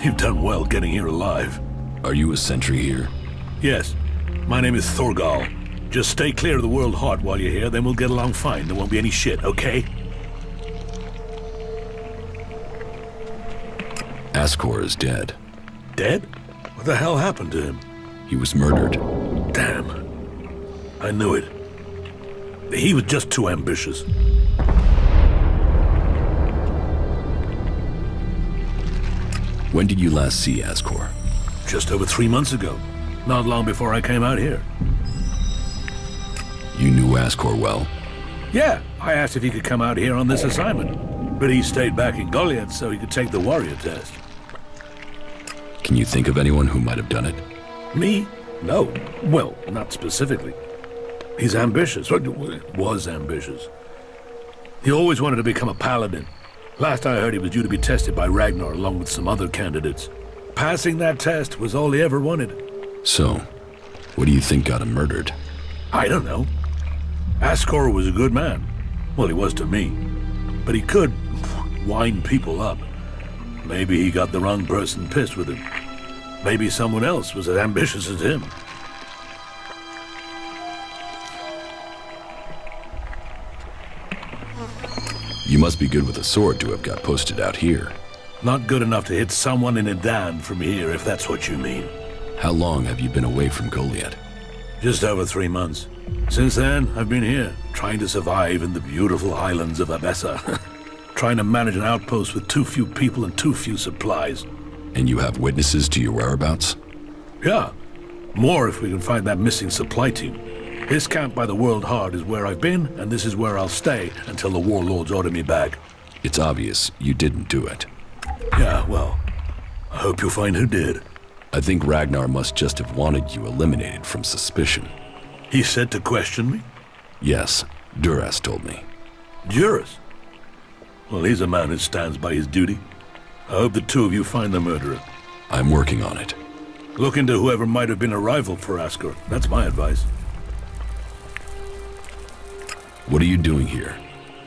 You've done well getting here alive. Are you a sentry here? Yes. My name is Thorgal. Just stay clear of the World Heart while you're here, then we'll get along fine. There won't be any shit, okay? Ascor is dead. Dead? What the hell happened to him? He was murdered. Damn. I knew it. He was just too ambitious. When did you last see Ascor? Just over 3 months ago. Not long before I came out here. You knew Ascor well? Yeah, I asked if he could come out here on this assignment. But he stayed back in Goliath so he could take the warrior test. Can you think of anyone who might have done it? Me? No. Well, not specifically. He's ambitious, or was ambitious. He always wanted to become a paladin. Last I heard he was due to be tested by Ragnar along with some other candidates. Passing that test was all he ever wanted. So, what do you think got him murdered? I don't know. Ascor was a good man. Well, he was to me. But he could wind people up. Maybe he got the wrong person pissed with him. Maybe someone else was as ambitious as him. You must be good with a sword to have got posted out here. Not good enough to hit someone in a Dan from here, if that's what you mean. How long have you been away from Goliath? Just over 3 months. Since then, I've been here, trying to survive in the beautiful highlands of Abessa. Trying to manage an outpost with too few people and too few supplies. And you have witnesses to your whereabouts? Yeah. More if we can find that missing supply team. This camp by the World Heart is where I've been, and this is where I'll stay until the warlords order me back. It's obvious you didn't do it. Yeah, well, I hope you'll find who did. I think Ragnar must just have wanted you eliminated from suspicion. He said to question me? Yes, Duras told me. Duras? Well, he's a man who stands by his duty. I hope the two of you find the murderer. I'm working on it. Look into whoever might have been a rival for Ascor. That's my advice. What are you doing here?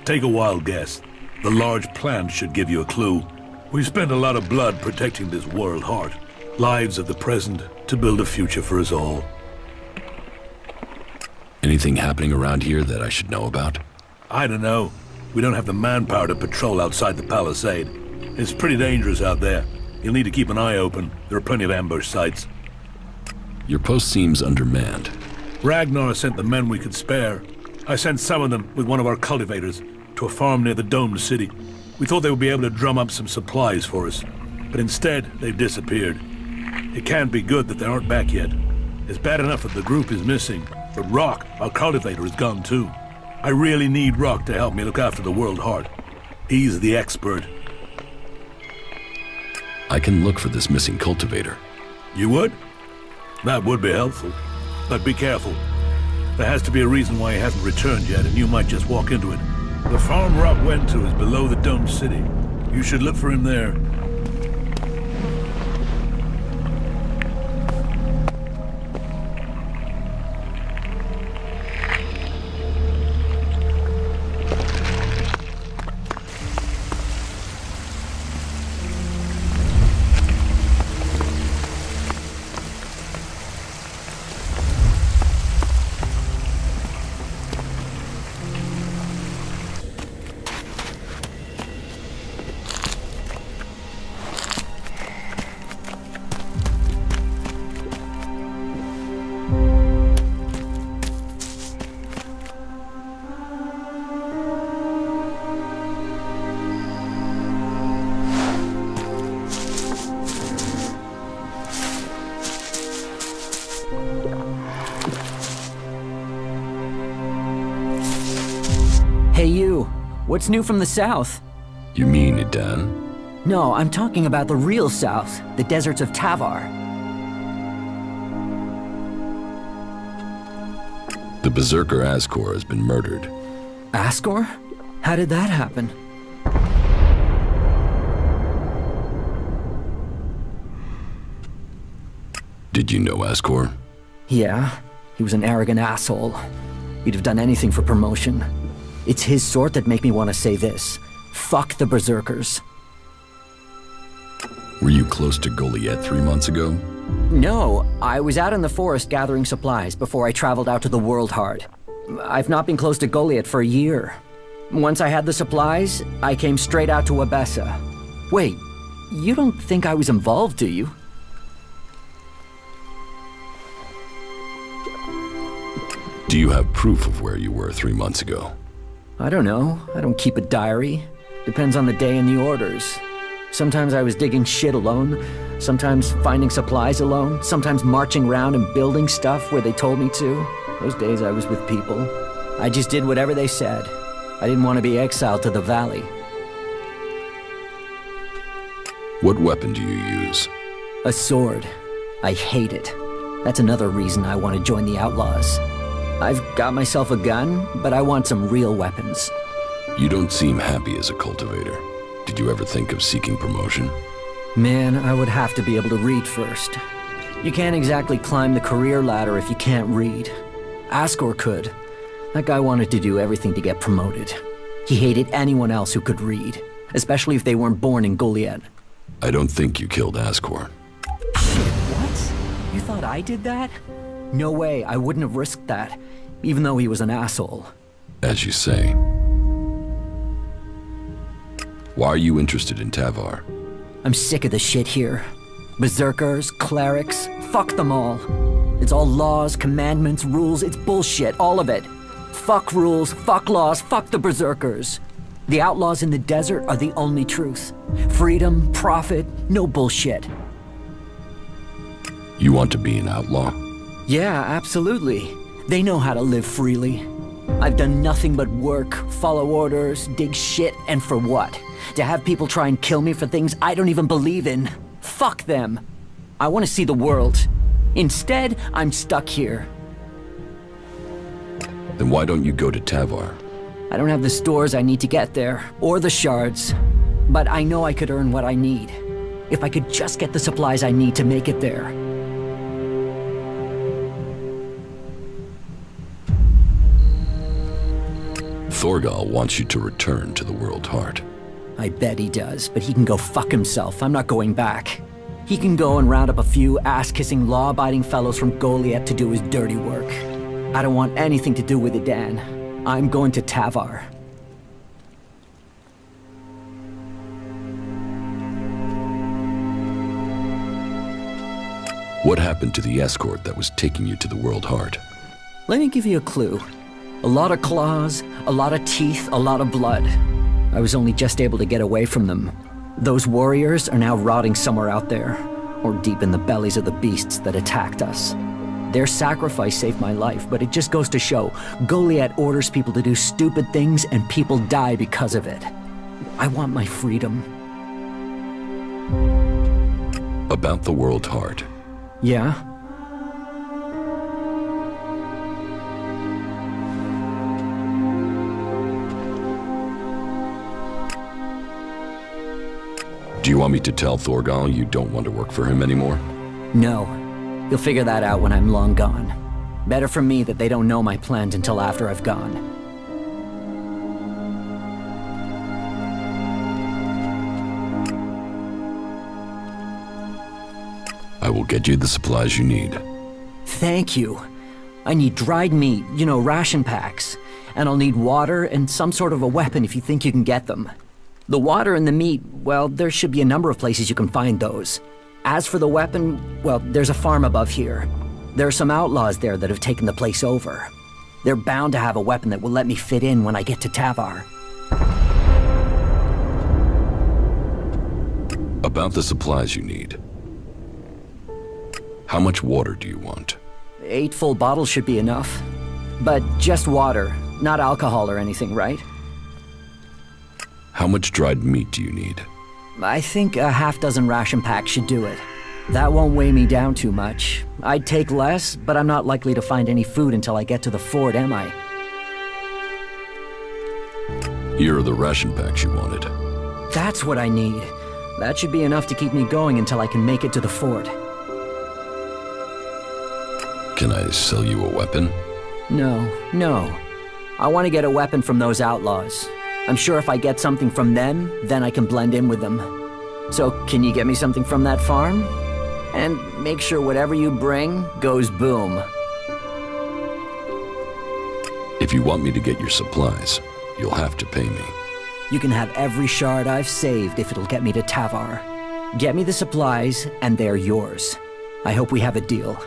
Take a wild guess. The large plant should give you a clue. We've spent a lot of blood protecting this World Heart. Lives of the present to build a future for us all. Anything happening around here that I should know about? I don't know. We don't have the manpower to patrol outside the palisade. It's pretty dangerous out there. You'll need to keep an eye open. There are plenty of ambush sites. Your post seems undermanned. Ragnar sent the men we could spare. I sent some of them with one of our cultivators to a farm near the domed city. We thought they would be able to drum up some supplies for us, but instead they've disappeared. It can't be good that they aren't back yet. It's bad enough that the group is missing, but Rock, our cultivator, is gone too. I really need Rock to help me look after the World Heart. He's the expert. I can look for this missing cultivator. You would? That would be helpful. But be careful. There has to be a reason why he hasn't returned yet, and you might just walk into it. The farm Rock went to is below the domed city. You should look for him there. Hey you, what's new from the south? You mean Idan? No, I'm talking about the real south, the deserts of Tavar. The berserker Ascor has been murdered. Ascor? How did that happen? Did you know Ascor? Yeah, he was an arrogant asshole. He'd have done anything for promotion. It's his sort that make me want to say this. Fuck the berserkers. Were you close to Goliath 3 months ago? No, I was out in the forest gathering supplies before I traveled out to the World Heart. I've not been close to Goliath for a year. Once I had the supplies, I came straight out to Abessa. Wait, you don't think I was involved, do you? Do you have proof of where you were 3 months ago? I don't know. I don't keep a diary. Depends on the day and the orders. Sometimes I was digging shit alone, sometimes finding supplies alone, sometimes marching around and building stuff where they told me to. Those days I was with people. I just did whatever they said. I didn't want to be exiled to the valley. What weapon do you use? A sword. I hate it. That's another reason I want to join the outlaws. I've got myself a gun, but I want some real weapons. You don't seem happy as a cultivator. Did you ever think of seeking promotion? Man, I would have to be able to read first. You can't exactly climb the career ladder if you can't read. Ascor could. That guy wanted to do everything to get promoted. He hated anyone else who could read, especially if they weren't born in Goliath. I don't think you killed Ascor. Shit, what? You thought I did that? No way, I wouldn't have risked that, even though he was an asshole. As you say. Why are you interested in Tavar? I'm sick of the shit here. Berserkers, clerics, fuck them all. It's all laws, commandments, rules, it's bullshit, all of it. Fuck rules, fuck laws, fuck the berserkers. The outlaws in the desert are the only truth. Freedom, profit, no bullshit. You want to be an outlaw? Yeah, absolutely. They know how to live freely. I've done nothing but work, follow orders, dig shit, and for what? To have people try and kill me for things I don't even believe in. Fuck them. I want to see the world. Instead, I'm stuck here. Then why don't you go to Tavar? I don't have the stores I need to get there, or the shards. But I know I could earn what I need. If I could just get the supplies I need to make it there. Thorgal wants you to return to the World Heart. I bet he does, but he can go fuck himself. I'm not going back. He can go and round up a few ass-kissing, law-abiding fellows from Goliath to do his dirty work. I don't want anything to do with it, Dan. I'm going to Tavar. What happened to the escort that was taking you to the World Heart? Let me give you a clue. A lot of claws, a lot of teeth, a lot of blood. I was only just able to get away from them. Those warriors are now rotting somewhere out there, or deep in the bellies of the beasts that attacked us. Their sacrifice saved my life, but it just goes to show, Goliath orders people to do stupid things and people die because of it. I want my freedom. About the World Heart. Yeah? Do you want me to tell Thorgal you don't want to work for him anymore? No. You'll figure that out when I'm long gone. Better for me that they don't know my plans until after I've gone. I will get you the supplies you need. Thank you. I need dried meat, you know, ration packs. And I'll need water and some sort of a weapon if you think you can get them. The water and the meat, well, there should be a number of places you can find those. As for the weapon, well, there's a farm above here. There are some outlaws there that have taken the place over. They're bound to have a weapon that will let me fit in when I get to Tavar. About the supplies you need. How much water do you want? 8 full bottles should be enough. But just water, not alcohol or anything, right? How much dried meat do you need? I think a half-dozen ration packs should do it. That won't weigh me down too much. I'd take less, but I'm not likely to find any food until I get to the fort, am I? Here are the ration packs you wanted. That's what I need. That should be enough to keep me going until I can make it to the fort. Can I sell you a weapon? No. I want to get a weapon from those outlaws. I'm sure if I get something from them, then I can blend in with them. So, can you get me something from that farm? And make sure whatever you bring goes boom. If you want me to get your supplies, you'll have to pay me. You can have every shard I've saved if it'll get me to Tavar. Get me the supplies, and they're yours. I hope we have a deal.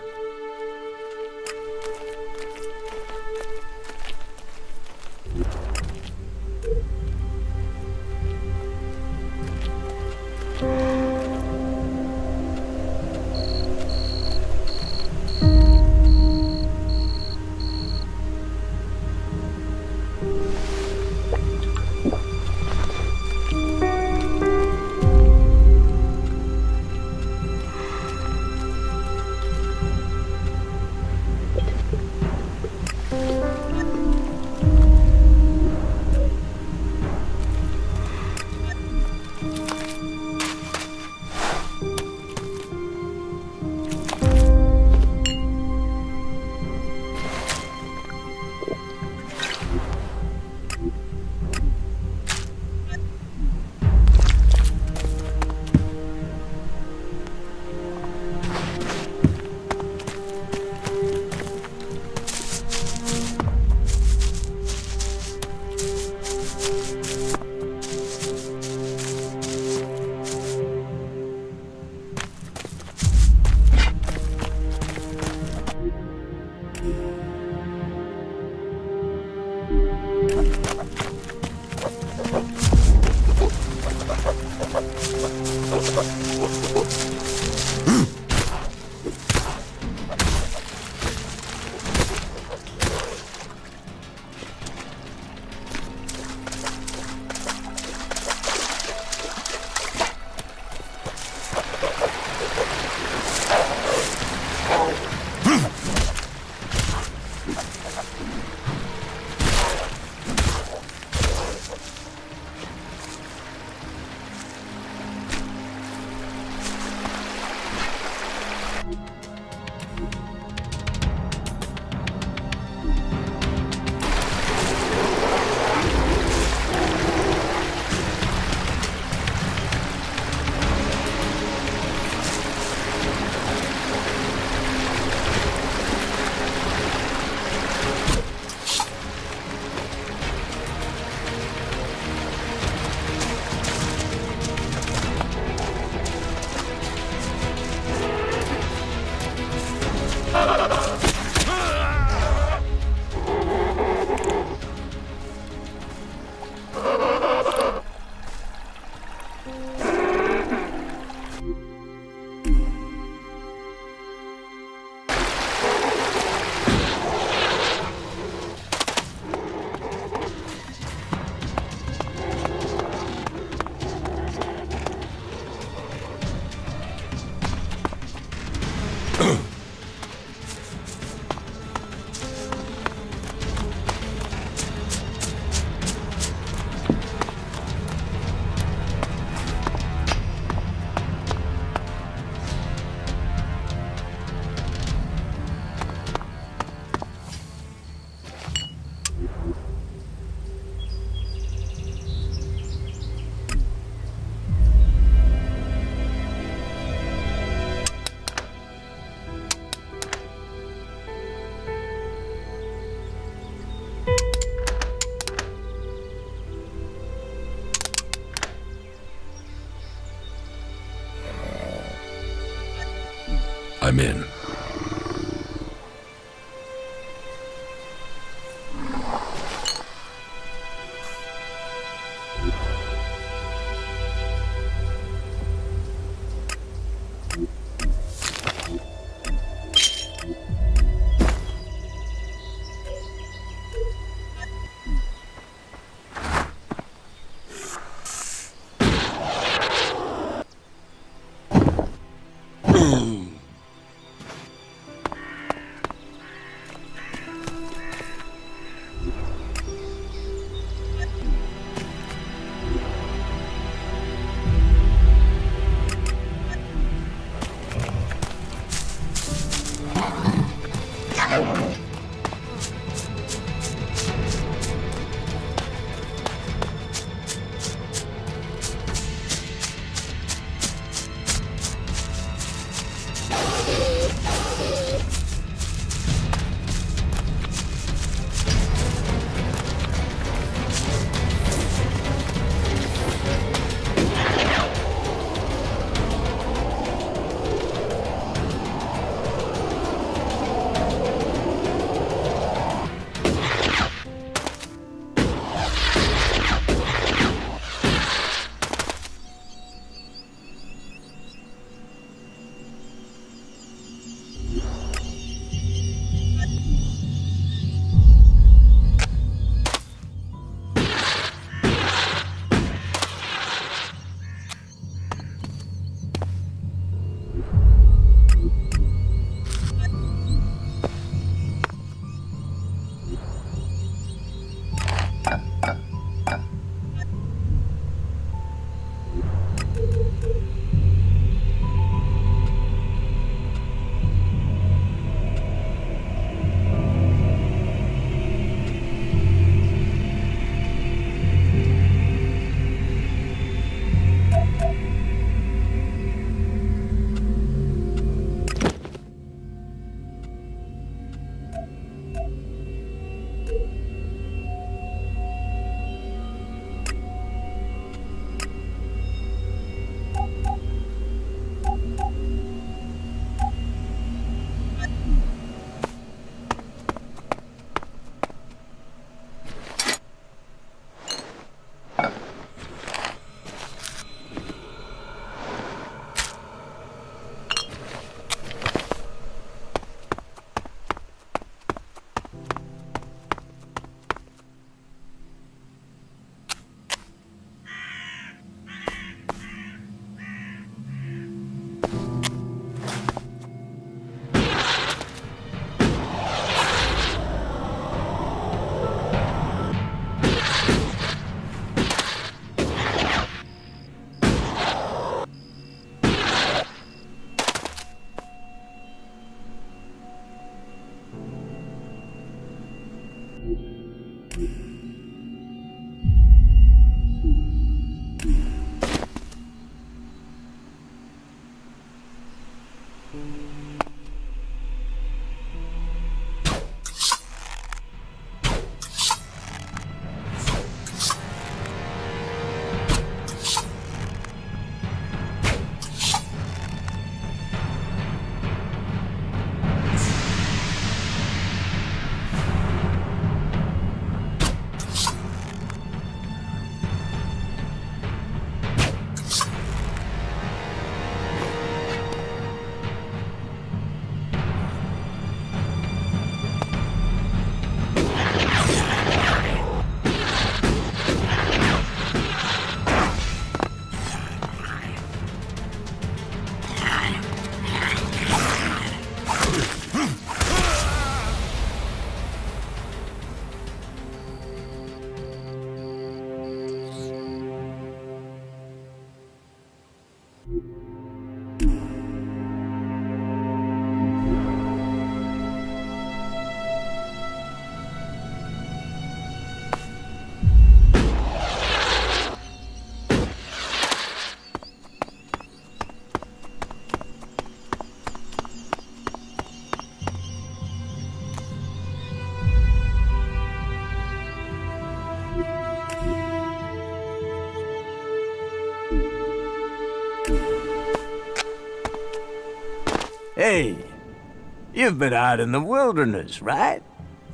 I'm in. Hey, you've been out in the wilderness, right?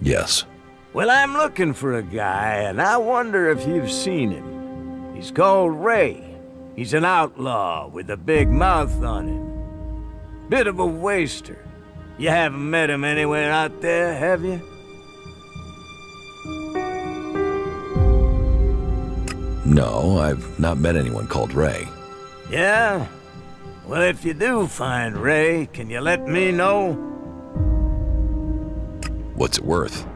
Yes. Well, I'm looking for a guy, and I wonder if you've seen him. He's called Ray. He's an outlaw with a big mouth on him. Bit of a waster. You haven't met him anywhere out there, have you? No, I've not met anyone called Ray. Yeah? Well, if you do find Ray, can you let me know? What's it worth?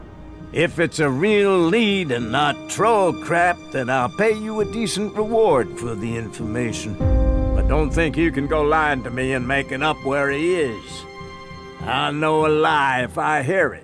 If it's a real lead and not troll crap, then I'll pay you a decent reward for the information. But don't think you can go lying to me and making up where he is. I'll know a lie if I hear it.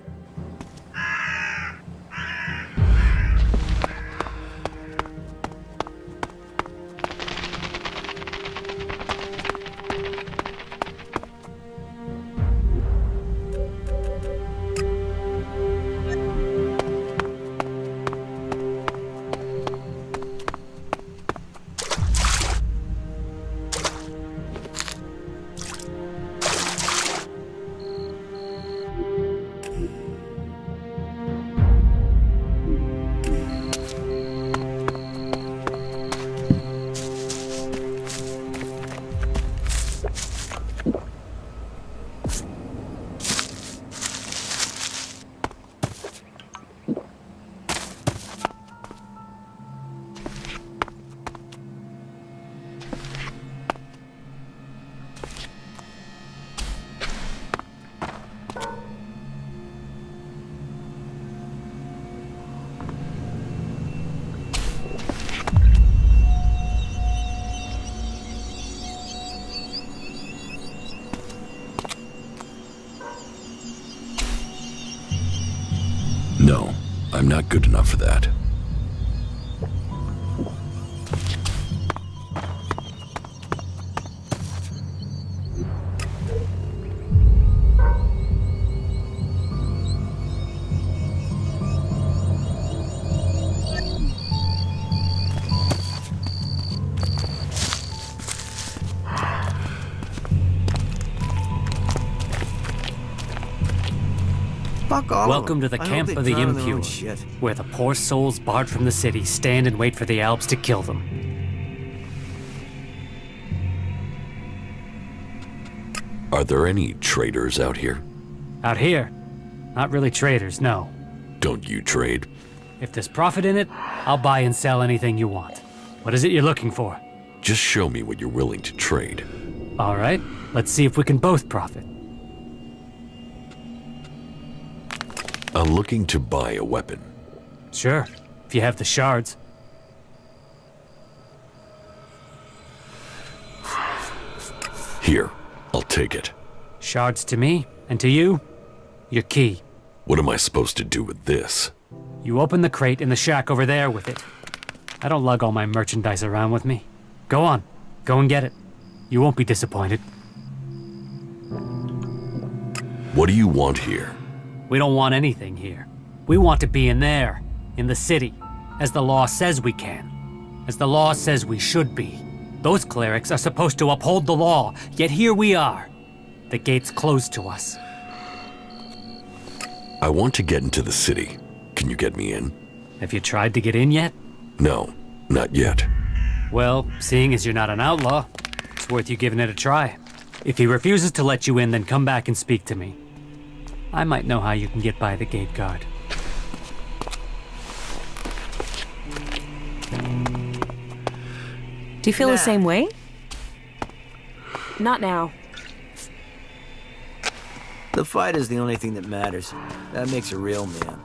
No, I'm not good enough for that. Welcome to the camp of the impure, where the poor souls barred from the city stand and wait for the Alps to kill them. Are there any traders out here? Out here, not really traders, no. Don't you trade? If there's profit in it, I'll buy and sell anything you want. What is it you're looking for? Just show me what you're willing to trade. All right, let's see if we can both profit. I'm looking to buy a weapon. Sure, if you have the shards. Here, I'll take it. Shards to me, and to you, your key. What am I supposed to do with this? You open the crate in the shack over there with it. I don't lug all my merchandise around with me. Go on, go and get it. You won't be disappointed. What do you want here? We don't want anything here. We want to be in there, in the city, as the law says we can, as the law says we should be. Those clerics are supposed to uphold the law, yet here we are. The gate's closed to us. I want to get into the city. Can you get me in? Have you tried to get in yet? No, not yet. Well, seeing as you're not an outlaw, it's worth you giving it a try. If he refuses to let you in, then come back and speak to me. I might know how you can get by the gate guard. Do you feel the same way? Not now. The fight is the only thing that matters. That makes a real man.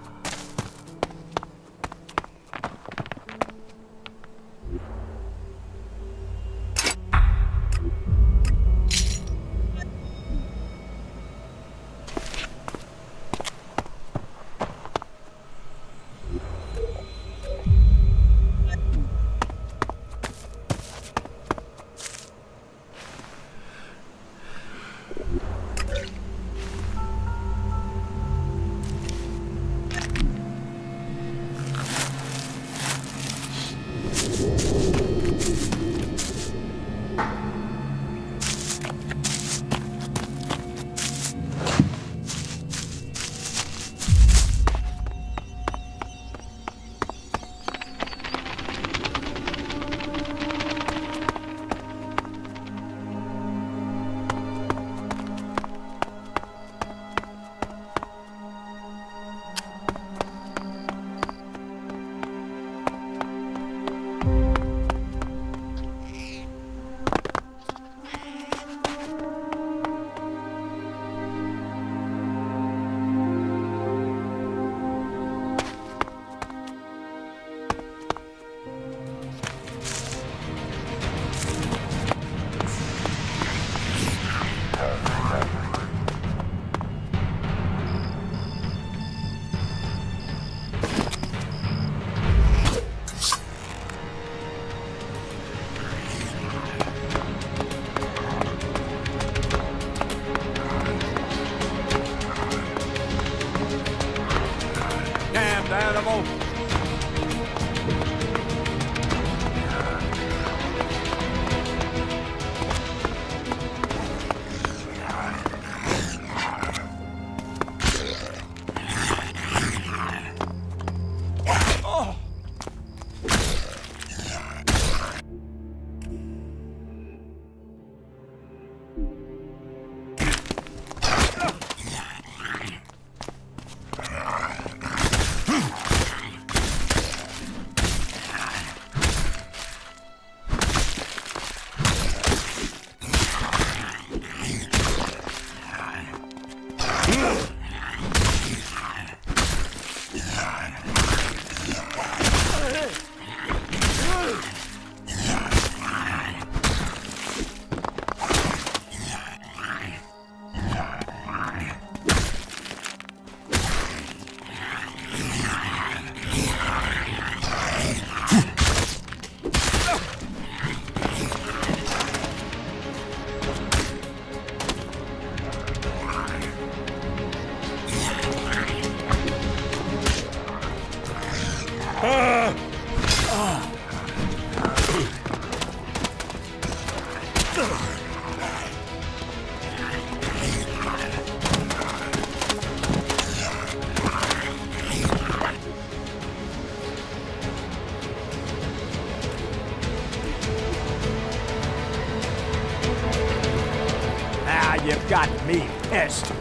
You've got me pissed. Put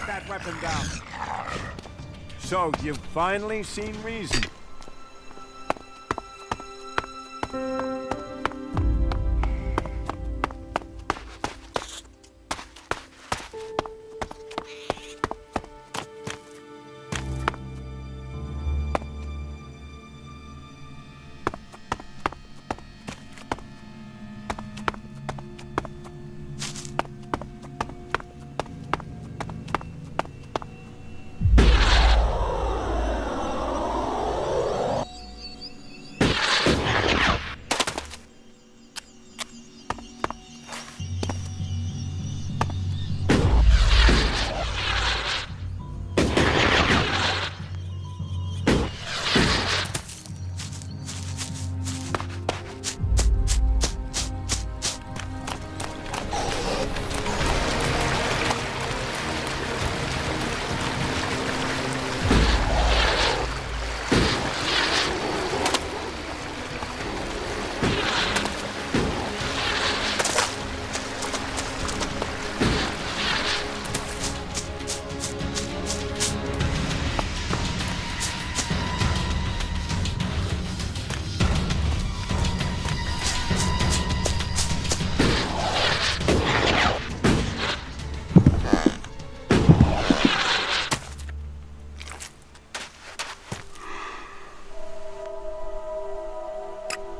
that weapon down. So, you've finally seen reason.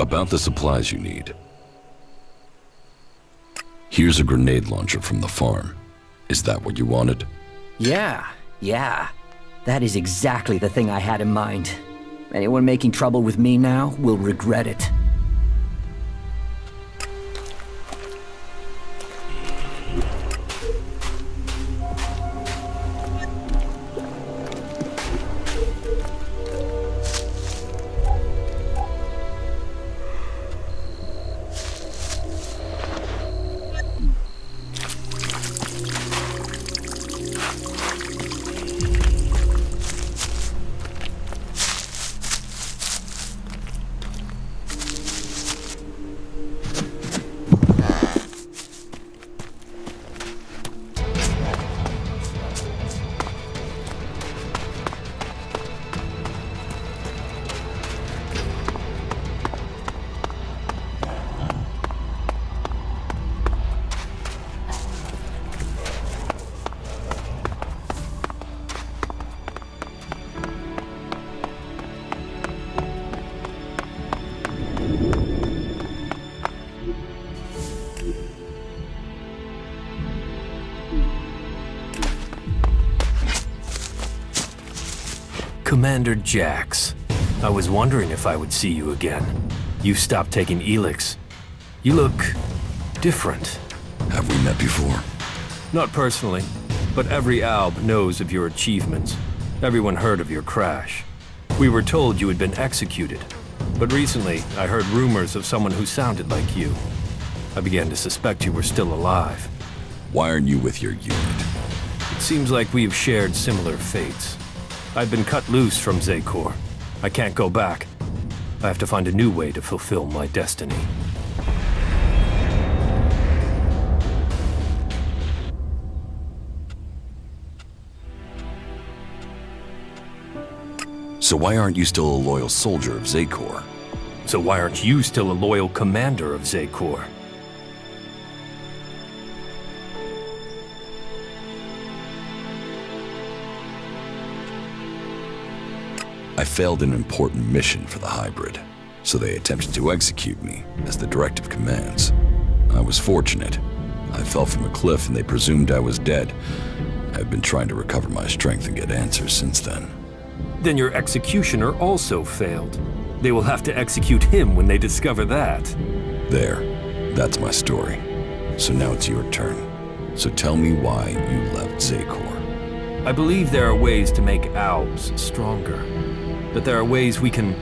About the supplies you need. Here's a grenade launcher from the farm. Is that what you wanted? Yeah. That is exactly the thing I had in mind. Anyone making trouble with me now will regret it. Commander Jax, I was wondering if I would see you again. You've stopped taking Elex. You look different. Have we met before? Not personally, but every Alb knows of your achievements. Everyone heard of your crash. We were told you had been executed, but recently I heard rumors of someone who sounded like you. I began to suspect you were still alive. Why aren't you with your unit? It seems like we have shared similar fates. I've been cut loose from Zekor. I can't go back. I have to find a new way to fulfill my destiny. So why aren't you still a loyal soldier of Zekor? So why aren't you still a loyal commander of Zekor? I failed an important mission for the hybrid, so they attempted to execute me, as the directive commands. I was fortunate. I fell from a cliff and they presumed I was dead. I've been trying to recover my strength and get answers since then. Then your executioner also failed. They will have to execute him when they discover that. There. That's my story. So now it's your turn. So tell me why you left Zekor. I believe there are ways to make Albs stronger. That there are ways we can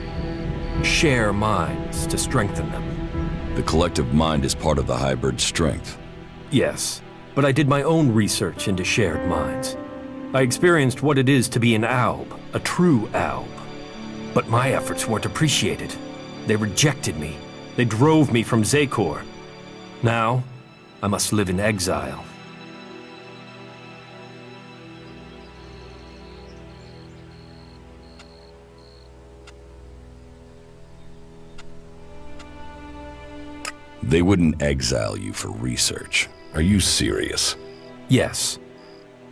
share minds to strengthen them. The collective mind is part of the hybrid's strength. Yes, but I did my own research into shared minds. I experienced what it is to be an alb, a true alb. But my efforts weren't appreciated. They rejected me. They drove me from Zakor. Now, I must live in exile. They wouldn't exile you for research. Are you serious? Yes.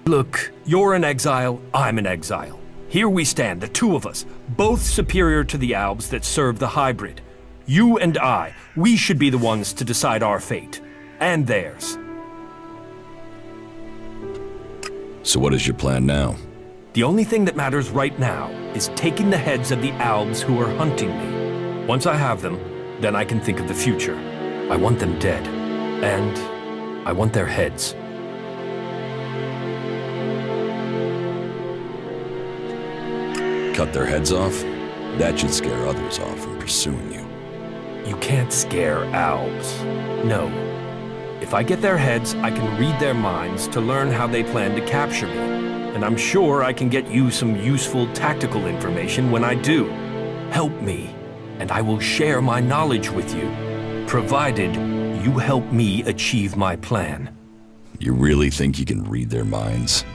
Look, you're in exile, I'm in exile. Here we stand, the two of us, both superior to the Albs that serve the hybrid. You and I, we should be the ones to decide our fate. And theirs. So what is your plan now? The only thing that matters right now is taking the heads of the Albs who are hunting me. Once I have them, then I can think of the future. I want them dead. And I want their heads. Cut their heads off? That should scare others off from pursuing you. You can't scare Albs. No. If I get their heads, I can read their minds to learn how they plan to capture me. And I'm sure I can get you some useful tactical information when I do. Help me, and I will share my knowledge with you, provided you help me achieve my plan. You really think you can read their minds?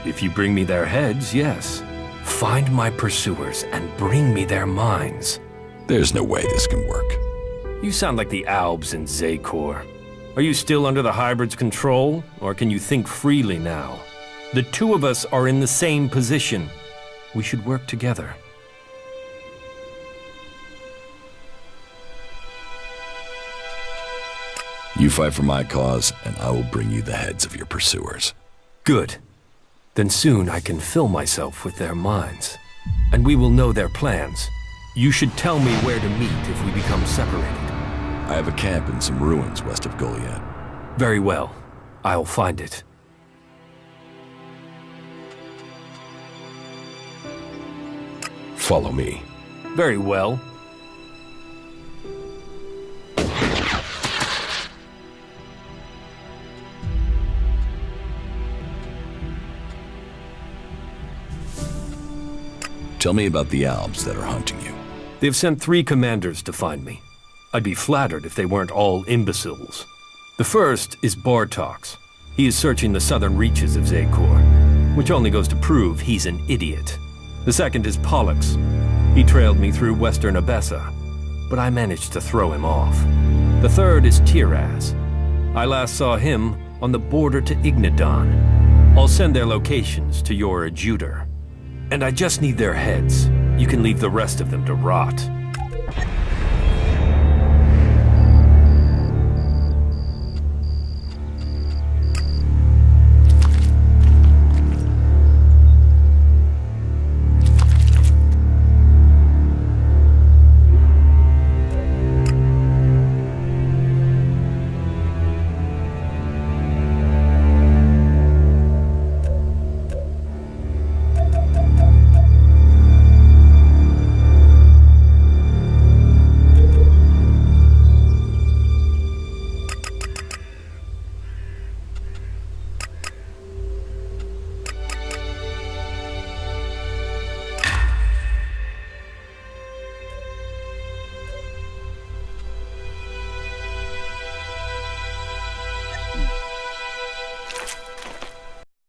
If you bring me their heads, yes. Find my pursuers and bring me their minds. There's no way this can work. You sound like the Albs in Zakor. Are you still under the hybrid's control, or can you think freely now? The two of us are in the same position. We should work together. You fight for my cause, and I will bring you the heads of your pursuers. Good. Then soon I can fill myself with their minds. And we will know their plans. You should tell me where to meet if we become separated. I have a camp in some ruins west of Goliad. Very well. I'll find it. Follow me. Very well. Tell me about the Albs that are hunting you. They've sent 3 commanders to find me. I'd be flattered if they weren't all imbeciles. The first is Bartox. He is searching the southern reaches of Zakor, which only goes to prove he's an idiot. The second is Pollux. He trailed me through western Abessa, but I managed to throw him off. The third is Tiraz. I last saw him on the border to Ignadon. I'll send their locations to your adjutor. And I just need their heads. You can leave the rest of them to rot.